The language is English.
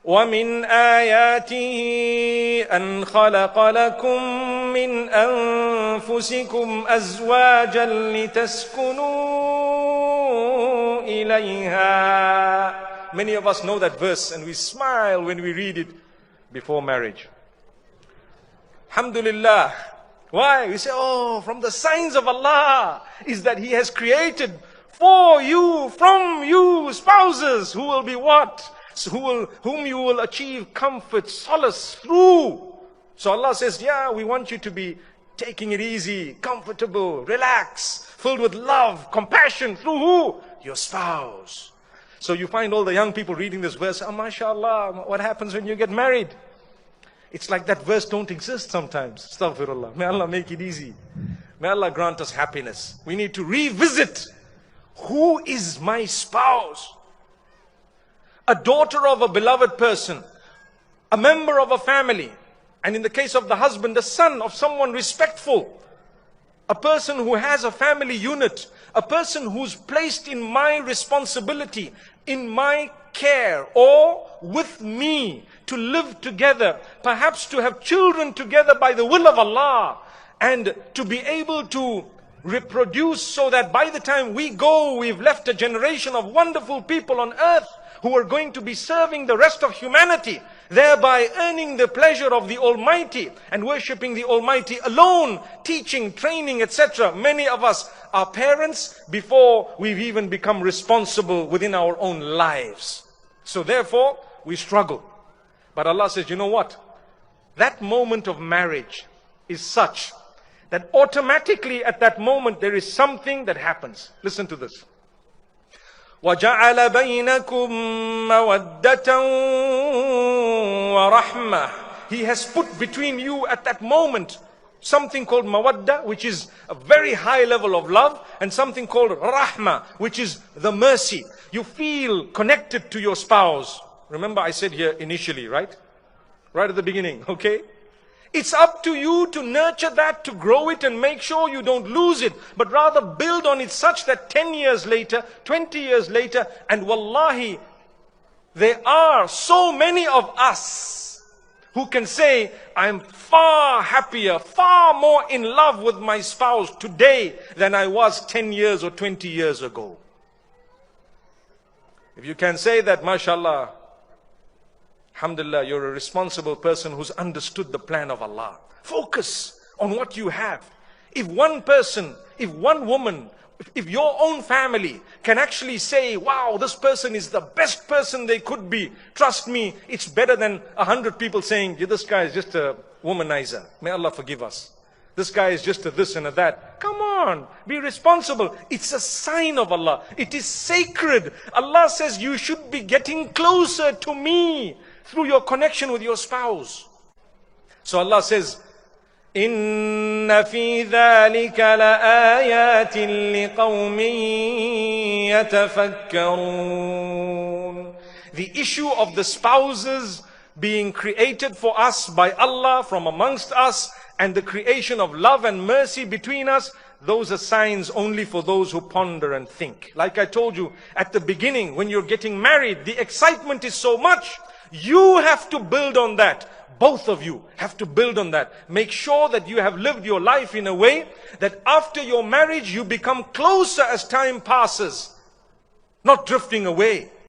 وَمِنْ آيَاتِهِ أَنْ خَلَقَ لَكُم مِّنْ أَنفُسِكُمْ أَزْوَاجًا لِتَسْكُنُوا إِلَيْهَا. Many of us know that verse and we smile when we read it before marriage. Alhamdulillah. Why? We say, oh, from the signs of Allah is that He has created for you, from you, spouses who will be what? Whom you will achieve comfort, solace through. So Allah says, yeah, we want you to be taking it easy, comfortable, relax, filled with love, compassion. Through who? Your spouse. So you find all the young people reading this verse, oh, Maashaa Allah, what happens when you get married? It's like that verse don't exist sometimes. Astaghfirullah. May Allah make it easy. May Allah grant us happiness. We need to revisit, who is my spouse? A daughter of a beloved person, a member of a family, and in the case of the husband, the son of someone respectful, a person who has a family unit, a person who's placed in my responsibility, in my care, or with me to live together, perhaps to have children together by the will of Allah, and to be able to reproduce so that by the time we go, we've left a generation of wonderful people on earth who are going to be serving the rest of humanity, thereby earning the pleasure of the Almighty and worshipping the Almighty alone, teaching, training, etc. Many of us are parents before we've even become responsible within our own lives. So therefore, we struggle. But Allah says, you know what? That moment of marriage is such that automatically at that moment there is something that happens. Listen to this. وَجَعَلَ بَيْنَكُمْ مَوَدَّةً وَرَحْمَةً. He has put between you at that moment something called mawadda, which is a very high level of love, and something called rahmah, which is the mercy. You feel connected to your spouse. Remember I said here initially, right? Right at the beginning, okay? It's up to you to nurture that, to grow it and make sure you don't lose it, but rather build on it such that 10 years later, 20 years later, and wallahi, there are so many of us who can say, I'm far happier, far more in love with my spouse today than I was 10 years or 20 years ago. If you can say that, mashallah, alhamdulillah, you're a responsible person who's understood the plan of Allah. Focus on what you have. If one person, if one woman, if your own family can actually say, wow, this person is the best person they could be, trust me, it's better than 100 people saying, yeah, this guy is just a womanizer. May Allah forgive us. This guy is just a this and a that. Come on, be responsible. It's a sign of Allah. It is sacred. Allah says you should be getting closer to me through your connection with your spouse. So Allah says, إِنَّ فِي ذَلِكَ لَآيَاتٍ لِقَوْمٍ يَتَفَكَّرُونَ. The issue of the spouses being created for us by Allah from amongst us, and the creation of love and mercy between us, those are signs only for those who ponder and think. Like I told you at the beginning, when you're getting married, the excitement is so much. You have to build on that. Both of you have to build on that. Make sure that you have lived your life in a way that after your marriage you become closer as time passes, not drifting away.